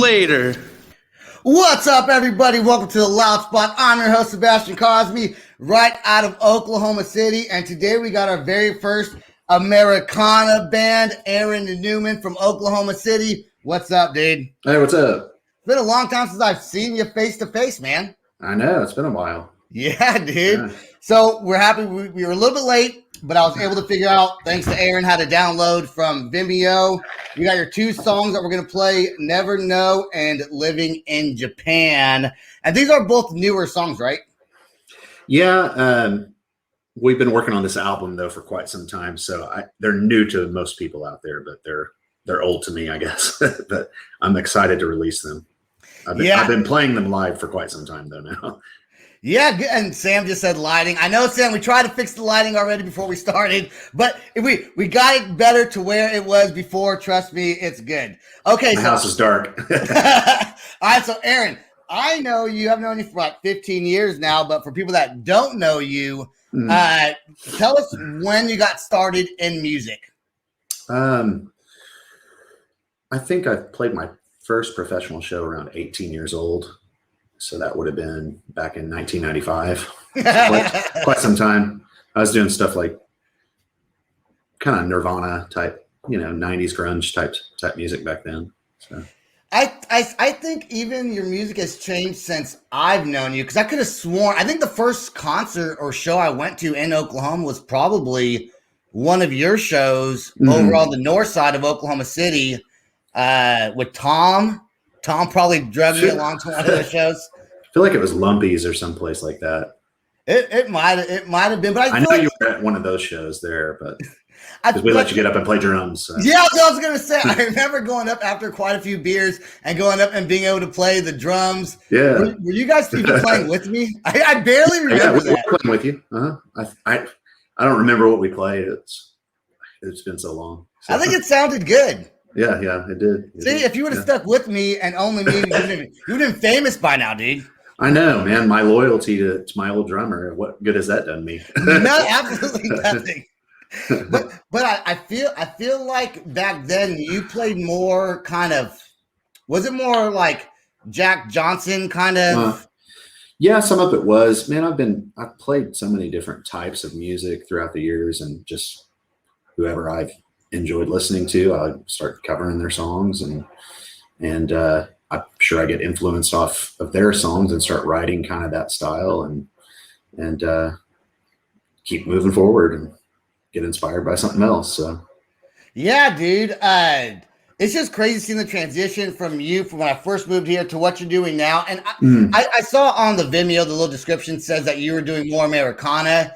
later. What's up, everybody? Welcome to the Loud Spot. I'm your host, Sebastian Cosby, right out of Oklahoma City. And today we got our very first Americana band, Aaron Newman from Oklahoma City. What's up, dude? Hey, what's up? It's been a long time since I've seen you face to face, man. I know, it's been a while. Yeah, dude. Yeah. So we're happy. We were a little bit late, but I was able to figure out, thanks to Aaron, how to download from Vimeo. We got your two songs that we're going to play, Never Know and Living in Japan. And these are both newer songs, right? Yeah, we've been working on this album, though, for quite some time. So they're new to most people out there, but they're old to me, I guess. But I'm excited to release them. I've been playing them live for quite some time, though, now. Yeah, and Sam just said lighting. I know, Sam, we tried to fix the lighting already before we started, but we got it better to where it was before. Trust me, it's good. Okay, My house is dark. All right, so Aaron, I know you. I've known you for like 15 years now, but for people that don't know you, tell us when you got started in music. I think I played my first professional show around 18 years old. So that would have been back in 1995. quite some time. I was doing stuff like kind of Nirvana type, 90s grunge type music back then. So I think even your music has changed since I've known you, because I could have sworn, I think the first concert or show I went to in Oklahoma was probably one of your shows over on the north side of Oklahoma City with Tom. Tom probably drug me along to one of those shows. I feel like it was Lumpy's or someplace like that. It might have been, but I know you were at one of those shows there, but because we let you get up and play drums. So. Yeah, that's what I was gonna say. I remember going up after quite a few beers and going up and being able to play the drums. Yeah, were you guys even playing with me? I barely remember that. We were playing with you. I don't remember what we played. It's been so long. So. I think it sounded good. Yeah, it did. See, if you would have stuck with me and only me, you would have been famous by now, dude. I know, man. My loyalty to my old drummer. What good has that done me? No, absolutely nothing. But I feel like back then you played more kind of. Was it more like Jack Johnson kind of? Yeah, some of it was. Man, I've played so many different types of music throughout the years, and just whoever I've enjoyed listening to, I start covering their songs, and I'm sure I get influenced off of their songs and start writing kind of that style, and keep moving forward and get inspired by something else. So yeah, dude, it's just crazy seeing the transition from when I first moved here to what you're doing now. And I saw on the Vimeo, the little description says that you were doing more Americana.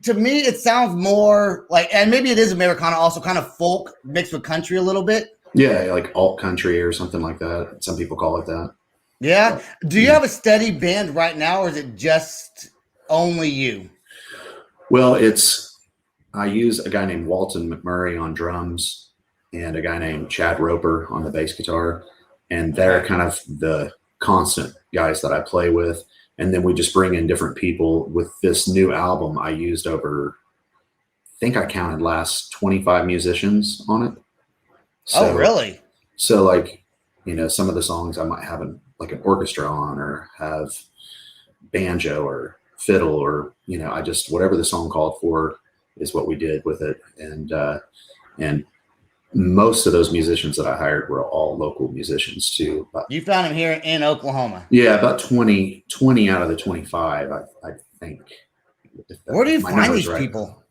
To me, it sounds more like, and maybe it is Americana, also kind of folk mixed with country a little bit. Yeah, like alt country or something like that. Some people call it that. Yeah. Do you have a steady band right now, or is it just only you? Well, I use a guy named Walton McMurray on drums and a guy named Chad Roper on the bass guitar. And they're kind of the constant guys that I play with. And then we just bring in different people. With this new album, I used over, I think I counted last 25 musicians on it. So, oh, really? So like, some of the songs I might have an orchestra on, or have banjo or fiddle, or, I just, whatever the song called for is what we did with it. And most of those musicians that I hired were all local musicians too. You found them here in Oklahoma? Yeah, about 20 out of the 25, I think. Where do you find these people?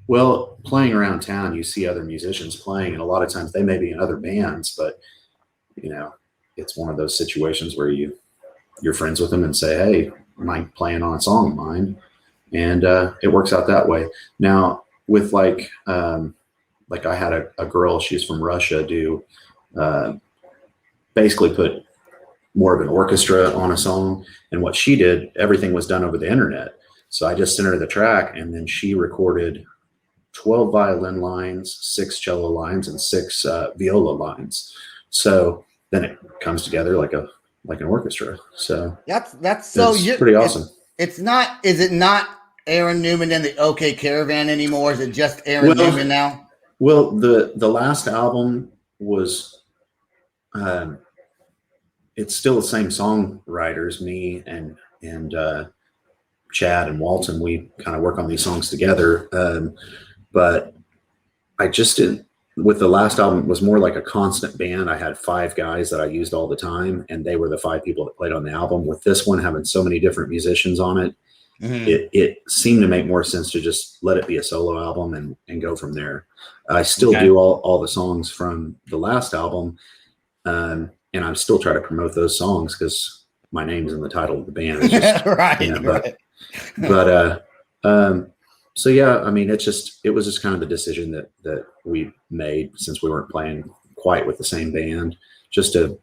Well, playing around town, you see other musicians playing, and a lot of times they may be in other bands, but it's one of those situations where you're friends with them and say, "Hey, am I playing on a song of mine?" And it works out that way. Now, with like I had a girl, she's from Russia, do basically put more of an orchestra on a song. And what she did, everything was done over the internet. So I just sent her the track, and then she recorded 12 violin lines, 6 cello lines, and 6 viola lines. So then it comes together like an orchestra. So that's so pretty awesome. Is it not Aaron Newman and the OK Caravan anymore? Is it just Aaron Newman now? Well, the last album was, it's still the same songwriters, me and Chad and Walton. We kind of work on these songs together. But I just didn't, with the last album, it was more like a constant band. I had 5 guys that I used all the time, and they were the 5 people that played on the album. With this one having so many different musicians on it, it seemed to make more sense to just let it be a solo album and go from there. I still do all the songs from the last album, and I still try to promote those songs because my name's in the title of the band. It's just, right. So yeah, I mean, it was just kind of the decision that we made, since we weren't playing quite with the same band, just to,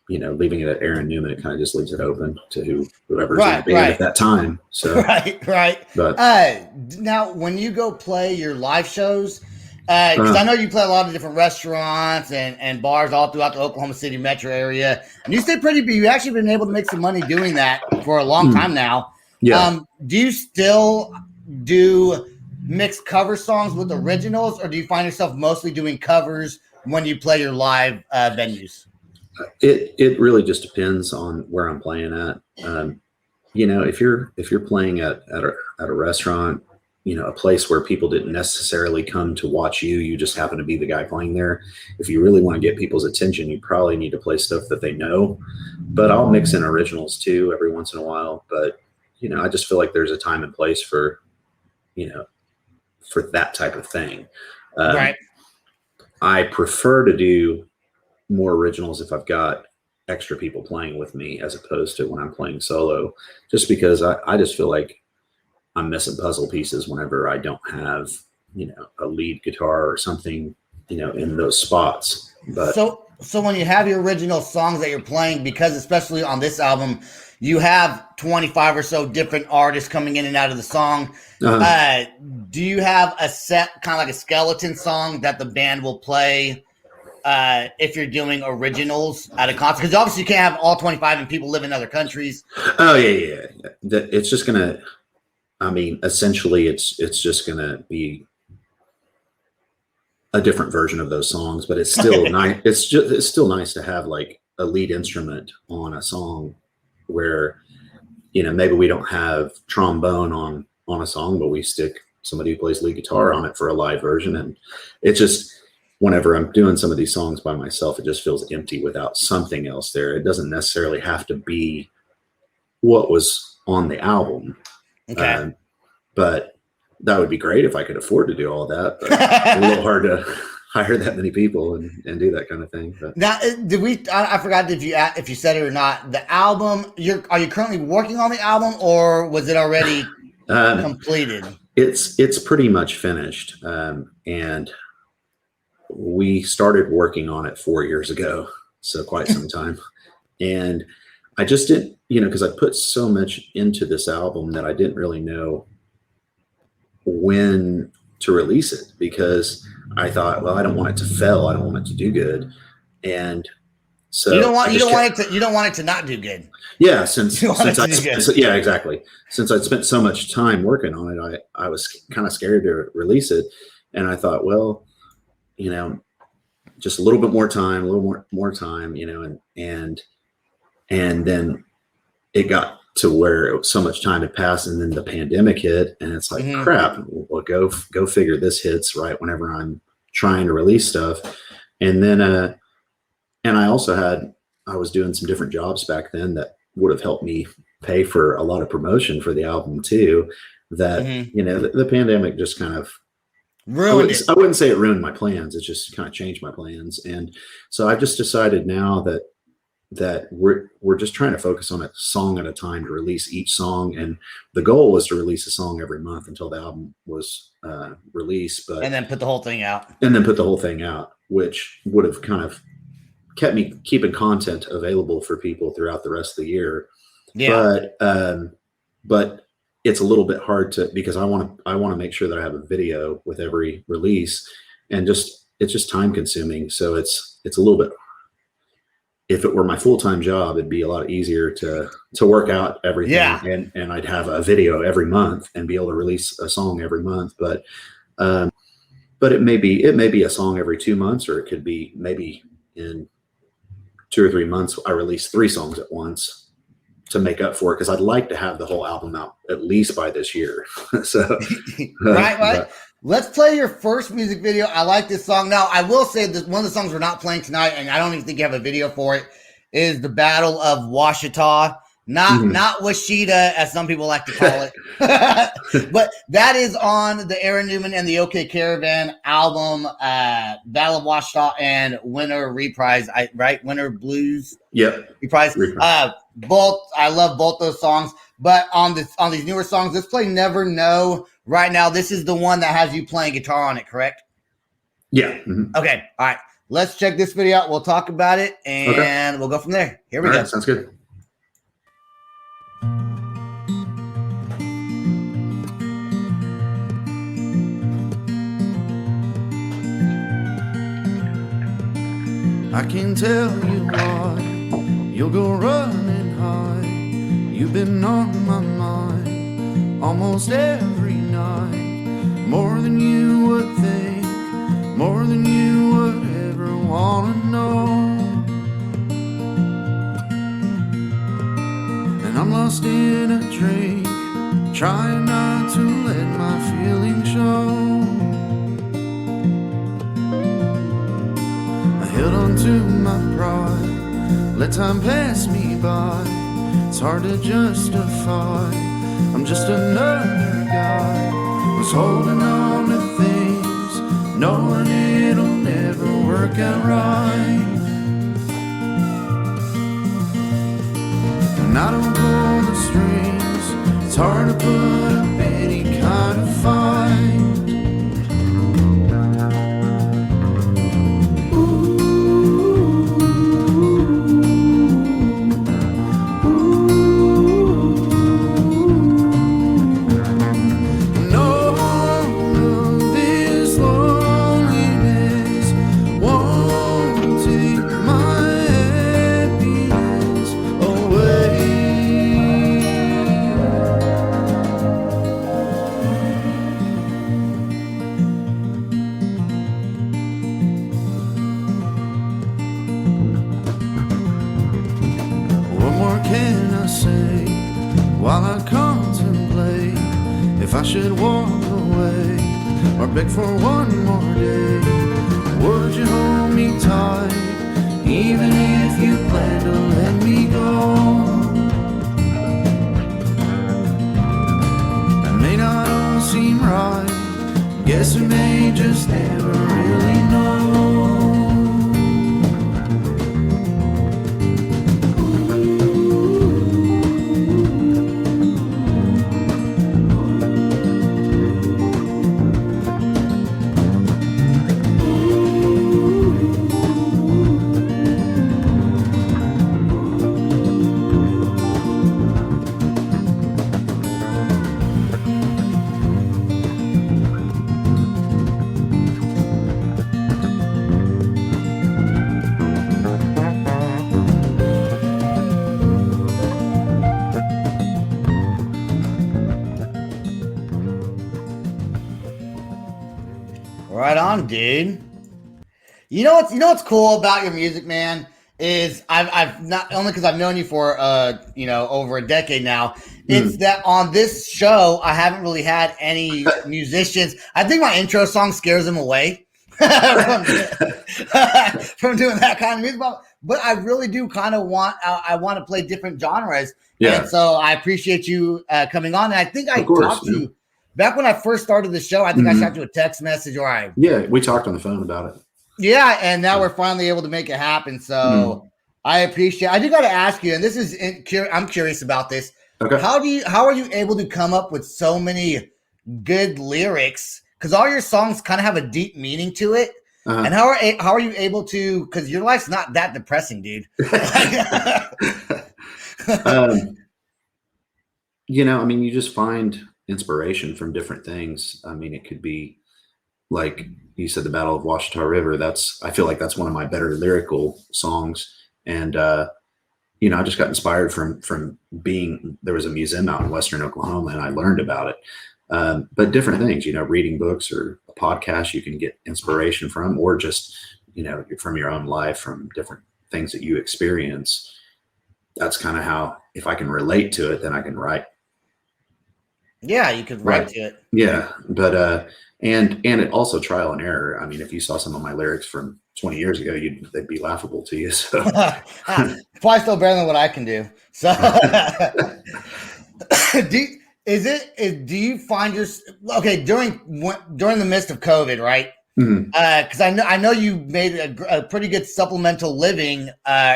leaving it at Aaron Newman. It kind of just leaves it open to whoever's in the band at that time. So right. But now, when you go play your live shows, because I know you play a lot of different restaurants and bars all throughout the Oklahoma City metro area, and you stay pretty big. You've actually been able to make some money doing that for a long time now. Yeah. Do you still do mixed cover songs with originals, or do you find yourself mostly doing covers when you play your live venues? It really just depends on where I'm playing at. If you're playing at a restaurant, a place where people didn't necessarily come to watch you, you just happen to be the guy playing there. If you really want to get people's attention, you probably need to play stuff that they know. But I'll mix in originals too every once in a while. But I just feel like there's a time and place for that type of thing. Right. I prefer to do more originals if I've got extra people playing with me, as opposed to when I'm playing solo, just because I just feel like I'm missing puzzle pieces whenever I don't have, a lead guitar or something, in those spots. But so when you have your original songs that you're playing, because especially on this album, you have 25 or so different artists coming in and out of the song. Do you have a set, kind of like a skeleton song that the band will play if you're doing originals at a concert? Because obviously you can't have all 25 and people live in other countries. Oh yeah. It's just gonna, essentially it's just gonna be a different version of those songs, but it's still nice. It's still nice to have like a lead instrument on a song where, maybe we don't have trombone on a song, but we stick somebody who plays lead guitar on it for a live version. And it's just, whenever I'm doing some of these songs by myself, it just feels empty without something else there. It doesn't necessarily have to be what was on the album. Okay. But that would be great if I could afford to do all that, but it's a little hard to hire that many people and do that kind of thing. But now, I forgot if you said it or not, the album, are you currently working on the album, or was it already completed? It's pretty much finished. And we started working on it 4 years ago, so quite some time. And I just didn't, because I put so much into this album that I didn't really know when to release it, because I thought, well, I don't want it to fail. I don't want it to do good. And so you don't want it to not do good. Yeah. Yeah, exactly. Since I'd spent so much time working on it, I was kind of scared to release it. And I thought, well, just a little bit more time, and then it got to where so much time had passed, and then the pandemic hit, and it's like, crap, well, go figure, this hits right whenever I'm trying to release stuff. And then, and I was doing some different jobs back then that would have helped me pay for a lot of promotion for the album too, that, the pandemic just kind of ruined it. I wouldn't say it ruined my plans. It just kind of changed my plans. And so I've just decided now that we're just trying to focus on a song at a time to release each song. And the goal was to release a song every month until the album was released. And then put the whole thing out. Which would have kind of kept me keeping content available for people throughout the rest of the year. Yeah. But it's a little bit hard because I want to make sure that I have a video with every release, and it's just time consuming. So it's a little bit, if it were my full-time job, it'd be a lot easier to work out everything. Yeah. And I'd have a video every month and be able to release a song every month. But but it may be a song every 2 months, or it could be maybe in 2 or 3 months I release 3 songs at once to make up for it, because I'd like to have the whole album out at least by this year. So right. Let's play your first music video. I like this song. Now, I will say that one of the songs we're not playing tonight, and I don't even think you have a video for it, is the Battle of Washita. Not Washita, as some people like to call it. But that is on the Aaron Newman and the OK Caravan album, Battle of Washita and Winter Reprise, right? Winter Blues. Yep. Reprise. Both, I love both those songs. But on these newer songs, let's play Never Know right now. This is the one that has you playing guitar on it, correct? Yeah. Okay. All right. Let's check this video out. We'll talk about it, and we'll go from there. Here we go. Right, sounds good. I can tell you what, you'll go running high. You've been on my mind almost every night. More than you would think, more than you would ever want to know. And I'm lost in a drink, trying not to let my feelings show. Held on to my pride, let time pass me by. It's hard to justify, I'm just another guy who's holding on to things, knowing it'll never work out right. And I don't pull the strings, it's hard to put up any kind of fight. While I contemplate if I should walk away or beg for one more day, would you hold me tight even if you plan to let me go? It may not all seem right, guess we may just never really know. Right on, dude. You know what's cool about your music, man, is I've not only because I've known you for over a decade now. It's that on this show I haven't really had any musicians. I think my intro song scares them away from doing that kind of music. But I really do kind of want to play different genres. Yeah. And so I appreciate you coming on. And I think I talked to you. Back when I first started the show, I think I shot you a text message Yeah, we talked on the phone about it. Yeah, and now we're finally able to make it happen. So I appreciate I do got to ask you, and this is I'm curious about this. Okay. How are you able to come up with so many good lyrics? Because all your songs kind of have a deep meaning to it. And how are you able to, because your life's not that depressing, dude. You just find inspiration from different things. I mean, it could be like you said, the Battle of Washita River. I feel like that's one of my better lyrical songs. And, I just got inspired from being, there was a museum out in Western Oklahoma and I learned about it. But different things, reading books or a podcast you can get inspiration from, or just, from your own life, from different things that you experience. That's kind of how, if I can relate to it, then I can write. Yeah, you could write to it. Yeah, but and it also trial and error. I mean, if you saw some of my lyrics from 20 years ago, they'd be laughable to you. So probably still better than what I can do. So do you find during the midst of COVID, right? Because I know you made a pretty good supplemental living,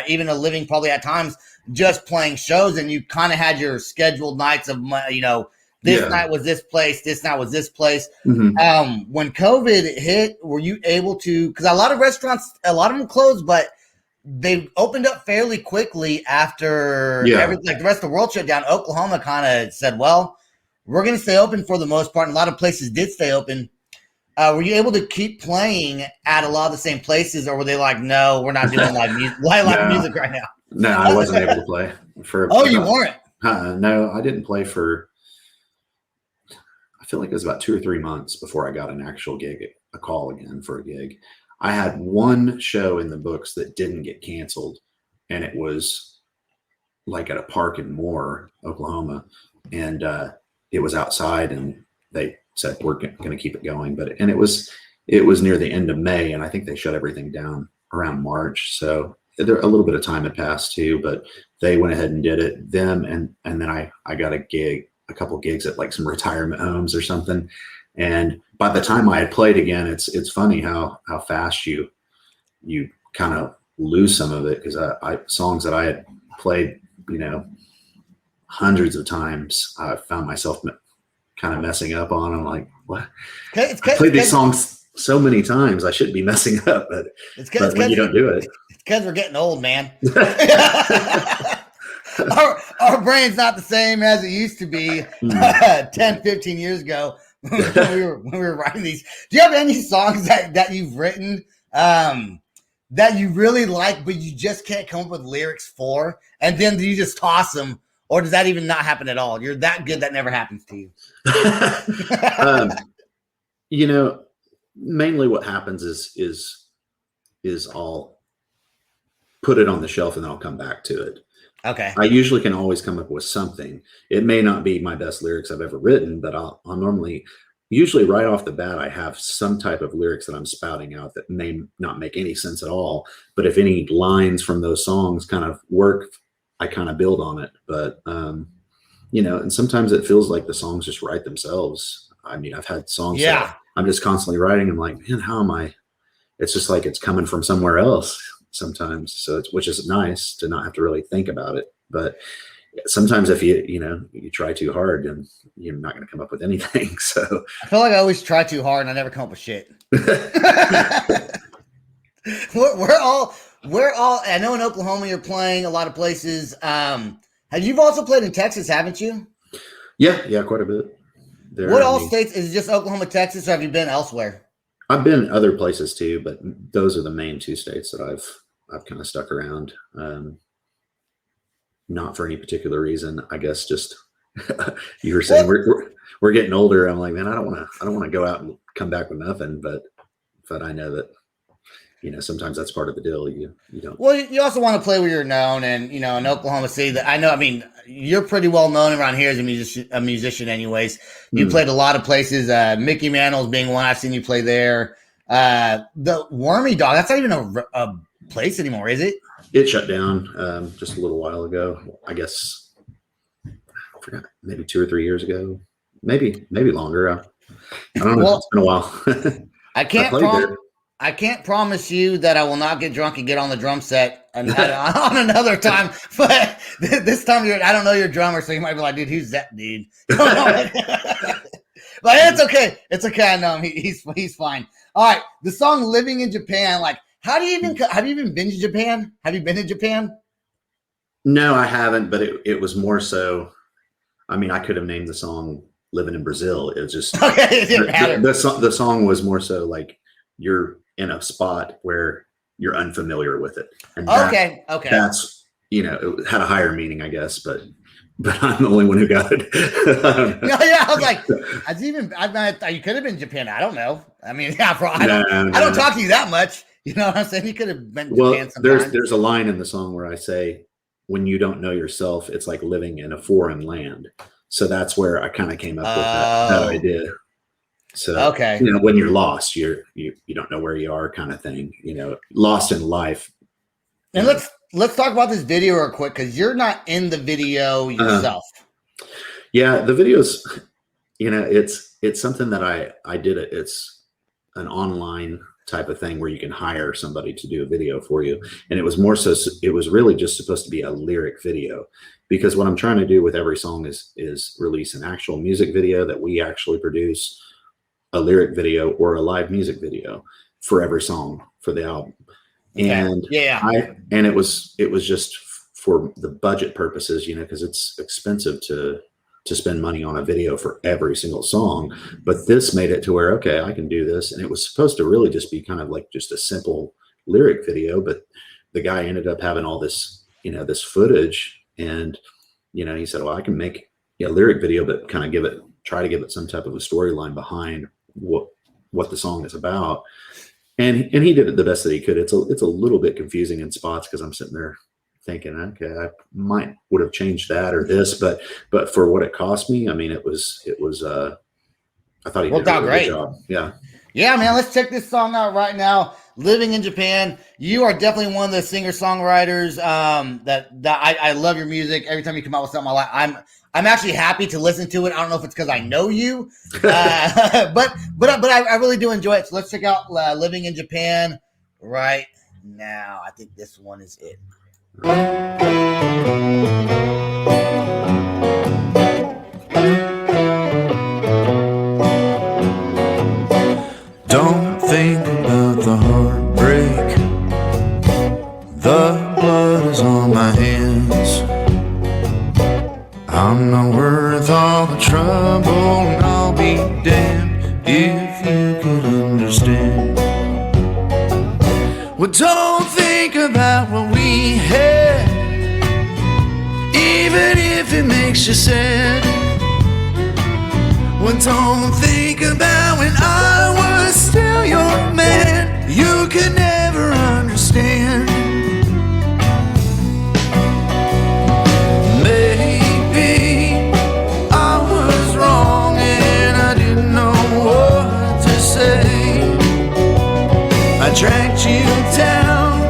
even a living probably at times just playing shows, and you kind of had your scheduled nights of this night was this place, this night was this place. When COVID hit, were you able to? Because a lot of restaurants, a lot of them closed, but they opened up fairly quickly after the rest of the world shut down. Oklahoma kind of said, "Well, we're going to stay open for the most part." And a lot of places did stay open. Were you able to keep playing at a lot of the same places, or were they like, "No, we're not doing live music right now"? No, I wasn't able to play for. You weren't? No, I didn't play for. I feel like it was about 2 or 3 months before I got an actual gig, a call again for a gig. I had one show in the books that didn't get canceled, and it was like at a park in Moore, Oklahoma, and it was outside, and they said we're going to keep it going. It was near the end of May, and I think they shut everything down around March. So a little bit of time had passed too, but they went ahead and did it. Them and then I got a couple gigs at like some retirement homes or something. And by the time I had played again, it's funny how fast you kind of lose some of it, because I songs that I had played, hundreds of times, I found myself kind of messing up on. I'm like, what? I played these songs so many times, I shouldn't be messing up, but when you don't do it. It's because we're getting old, man. Our brain's not the same as it used to be 10, 15 years ago when we were writing these. Do you have any songs that you've written that you really like, but you just can't come up with lyrics for, and then you just toss them, or does that even not happen at all? You're that good that never happens to you. Mainly what happens is I'll put it on the shelf and then I'll come back to it. Okay. I usually can always come up with something. It may not be my best lyrics I've ever written, but I'll normally, usually right off the bat, I have some type of lyrics that I'm spouting out that may not make any sense at all. But if any lines from those songs kind of work, I kind of build on it. But, and sometimes it feels like the songs just write themselves. I mean, I've had songs that I'm just constantly writing. I'm like, man, how am I? It's just like it's coming from somewhere else sometimes. So which is nice to not have to really think about it. But sometimes if you try too hard, then you're not going to come up with anything. So I feel like I always try too hard and I never come up with shit. we're all, I know in Oklahoma you're playing a lot of places. You've also played in Texas, haven't you? Yeah, quite a bit. What all states? Is it just Oklahoma, Texas, or have you been elsewhere? I've been other places too, but those are the main 2 states that I've kind of stuck around. Not for any particular reason, I guess. Just you were saying we're getting older. I'm like, man, I don't want to go out and come back with nothing. But I know that sometimes that's part of the deal. You don't. Well, you also want to play where you're known, and in Oklahoma City, that I know. I mean, you're pretty well known around here as a musician. Anyways, you played a lot of places. Mickey Mantle's being one. I've seen you play there. The Wormy Dog. That's not even a place anymore, is it? It shut down just a little while ago. I guess I forgot, maybe 2 or 3 years ago, maybe longer. I don't know. Well, it's been a while. I can't promise you that I will not get drunk and get on the drum set on another time. But this time I don't know your drummer, so you might be like, dude, who's that dude? But it's okay. It's okay. I know him. He's fine. All right. The song "Living in Japan." Like, have you even been to Japan? Have you been to Japan? No, I haven't. But it was more so. I mean, I could have named the song "Living in Brazil." It was just okay. It didn't matter. The song was more so like you're in a spot where you're unfamiliar with it. And okay. That's, it had a higher meaning, I guess, but but I'm the only one who got it. I don't know. Yeah, I was like, you could have been Japan. I don't know. I mean, yeah, bro, I don't talk to you that much. You know what I'm saying? You could have been Japan sometime. There's a line in the song where I say, when you don't know yourself, it's like living in a foreign land. So that's where I kind of came up with that idea. So, okay, when you're lost, you don't know where you are, kind of thing. Lost in life. And let's talk about this video real quick, because you're not in the video yourself. Yeah, the videos. It's something that I did. It's an online type of thing where you can hire somebody to do a video for you, and it was more so. It was really just supposed to be a lyric video, because what I'm trying to do with every song is release an actual music video that we actually produce, a lyric video or a live music video for every song for the album. Okay. And it was just for the budget purposes, because it's expensive to spend money on a video for every single song. But this made it to where, okay, I can do this. And it was supposed to really just be kind of like just a simple lyric video, but the guy ended up having all this, this footage, and he said, well, I can make a lyric video, but kind of try to give it some type of a storyline behind what the song is about. And he did it the best that he could. It's a little bit confusing in spots, because I'm sitting there thinking, okay, I would have changed that or this, but for what it cost me, I mean, it was I thought he did a really good job. Yeah, man. Let's check this song out right now. Living in Japan. You are definitely one of the singer-songwriters that I love your music. Every time you come out with something, I'm actually happy to listen to it. I don't know if it's because I know you, but I really do enjoy it. So let's check out Living in Japan right now. I think this one is it. Don't think about the heartbreak. The blood is on my hands. I'm not worth all the trouble, and I'll be damned if you could understand. Well, don't think about what we had, even if it makes you sad. Well, don't think about when I was still your man. You could never understand. Maybe I was wrong and I didn't know what to say. I dragged you down,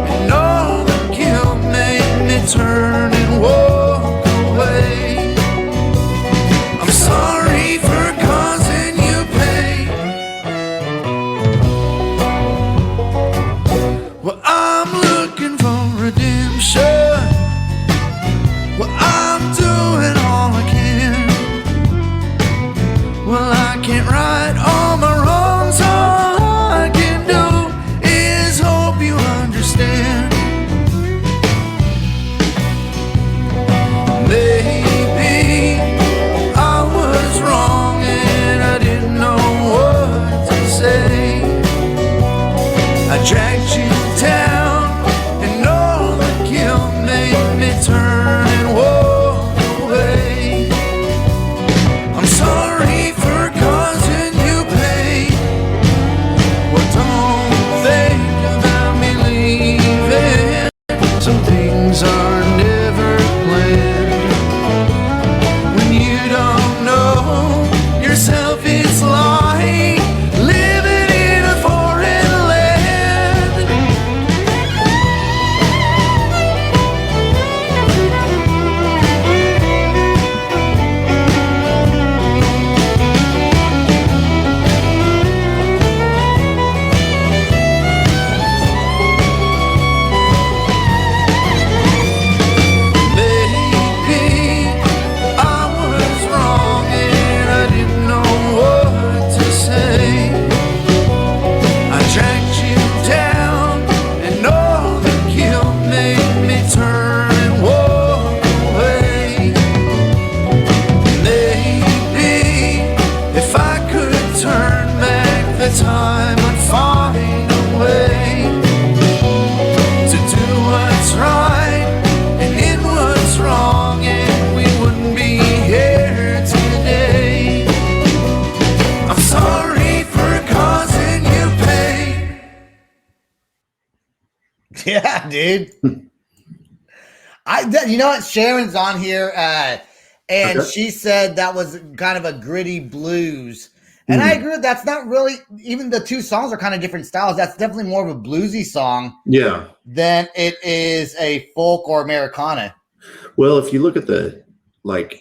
and all the guilt made me turn and walk away. I'm sorry for causing you pain. Well, I'm looking for redemption. Well, I'm doing all I can. Well, I can't right all my wrongs. All I can do is hope you understand. Maybe I was wrong and I didn't know what to say. I dragged you down, and all the guilt made me turn and walk away. I'm sorry for causing you pain. Well, don't think about me leaving. Some things are never planned. When you don't know yourself, it's like living in a foreign land. Maybe I was wrong and I didn't know what to say. I dragged you down, and all the guilt made me turn and walk away. Maybe if I could turn back the time, I'd find a way to do what's right and end what's wrong, and we would dude. You know what? Sharon's on here, and she said that was kind of a gritty blues. And I agree with that's not really, even the two songs are kind of different styles. That's definitely more of a bluesy song than it is a folk or Americana. Well, if you look at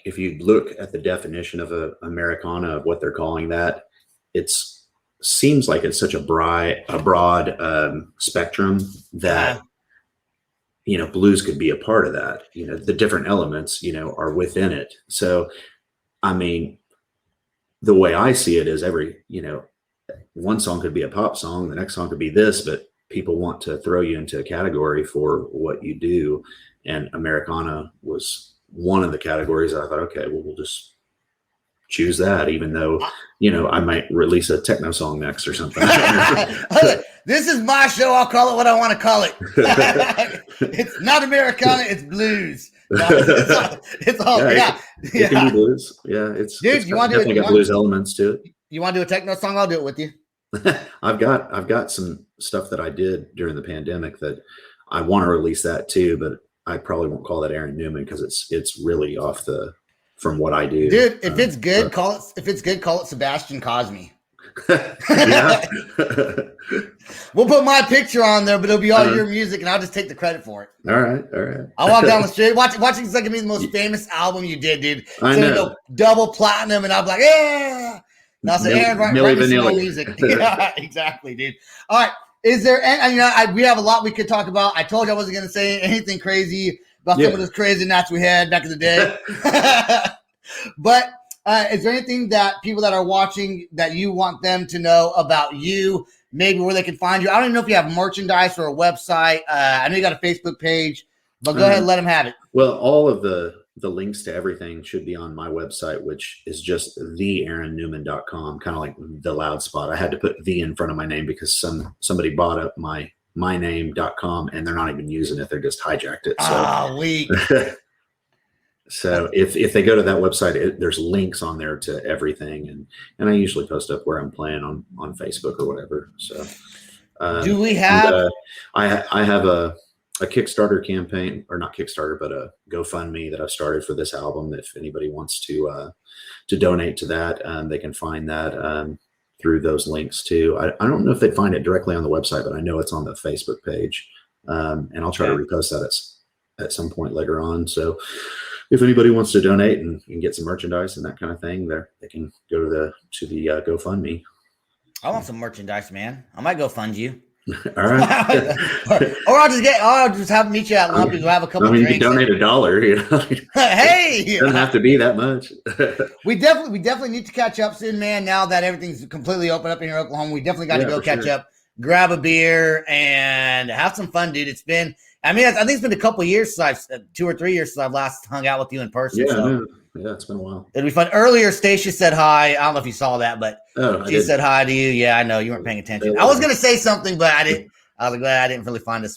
if you look at the definition of a Americana, of what they're calling that, seems like it's such a broad spectrum that, blues could be a part of that. The different elements, are within it. So, I mean, the way I see it is one song could be a pop song, the next song could be this, but people want to throw you into a category for what you do. And Americana was one of the categories. I thought, okay, well, we'll just choose that, even though, I might release a techno song next or something. This is my show. I'll call it what I want to call it. It's not Americana, it's blues. No, it's all It can be blues. Yeah, you want to definitely got blues elements to it. You want to do a techno song? I'll do it with you. I've got some stuff that I did during the pandemic that I want to release that too, but I probably won't call that Aaron Newman because it's really off from what I do. Dude, if it's good, call it Sebastian Cosme. Yeah. We'll put my picture on there, but it'll be all your music, and I'll just take the credit for it. All right. I'll walk down the street, watching it's like gonna be the most famous album you did, dude. I know. Go double platinum, and I'll be like, yeah. And I'll say, Aaron, write me some more music. Yeah, exactly, dude. All right. Is there any, we have a lot we could talk about. I told you I wasn't gonna say anything crazy about some of those crazy nights we had back in the day. But is there anything that people that are watching that you want them to know about you, maybe where they can find you? I don't even know if you have merchandise or a website. I know you got a Facebook page, but go ahead and let them have it. Well, all of the links to everything should be on my website, which is just theaaronnewman.com, kind of like the loud spot. I had to put the in front of my name because somebody bought up myname.com and they're not even using it. They're just hijacked it. So, weak. So if they go to that website, there's links on there to everything, and I usually post up where I'm playing on Facebook or whatever. So, do we have? I have a Kickstarter campaign, or not Kickstarter, but a GoFundMe that I've started for this album. If anybody wants to donate to that, they can find that through those links too. I don't know if they'd find it directly on the website, but I know it's on the Facebook page, and I'll try to repost that at some point later on. So if anybody wants to donate and get some merchandise and that kind of thing, they can go to the GoFundMe. I want some merchandise, man. I might go fund you. All right. or I'll just have meet you at Lumpy's. We'll have a couple drinks. You can donate $1, Hey, it doesn't have to be that much. we definitely need to catch up soon, man. Now that everything's completely open up in here in Oklahoma, we definitely got to go catch up, grab a beer, and have some fun, dude. I think it's been a couple of years since 2 or 3 years since I've last hung out with you in person. Yeah, it's been a while. It'll be fun. Earlier, Stacia said hi. I don't know if you saw that, but she said hi to you. Yeah, I know you weren't paying attention. I was gonna say something, but I didn't. I was glad I didn't really find it.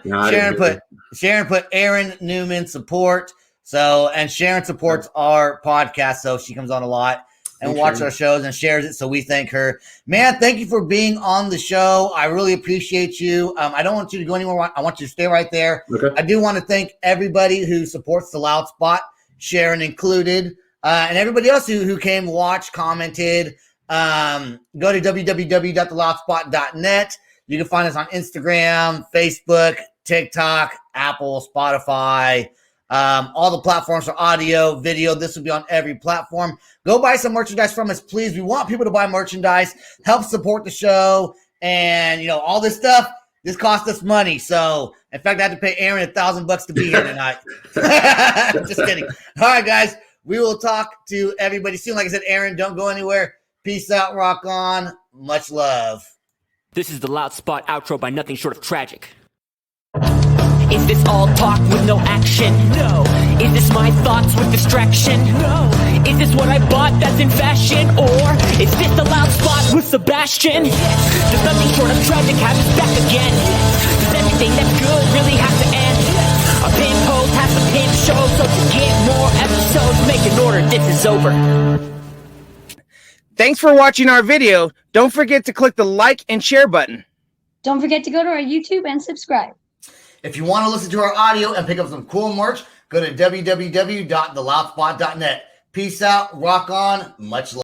No, Sharon put Aaron Newman support. So, and Sharon supports our podcast, so she comes on a lot and watches our shows and shares it. So we thank her, man. Thank you for being on the show. I really appreciate you. I don't want you to go anywhere. I want you to stay right there. Okay. I do want to thank everybody who supports the Loud Spot, Sharon included, and everybody else who came, watched, commented. Go to www.theloudspot.net. You can find us on Instagram, Facebook, TikTok, Apple, Spotify, all the platforms for audio, video. This will be on every platform. Go buy some merchandise from us, please. We want people to buy merchandise, help support the show, and all this stuff. This cost us money. So, in fact, I had to pay Aaron $1,000 to be here tonight. Just kidding. All right, guys. We will talk to everybody soon. Like I said, Aaron, don't go anywhere. Peace out. Rock on. Much love. This is the Loud Spot outro by Nothing Short of Tragic. Is this all talk with no action? No. Is this my thoughts with distraction? No. Is this what I bought that's in fashion? Or is this the Loud Spot with Sebastian? Yes. Does Nothing Short of Tragic have his back again? Yes. Does everything that's good really have to end? Yes. A pin post has to pin show, so to get more episodes, make an order, this is over. Thanks for watching our video. Don't forget to click the like and share button. Don't forget to go to our YouTube and subscribe. If you want to listen to our audio and pick up some cool merch, go to www.theloudspot.net. Peace out, rock on, much love.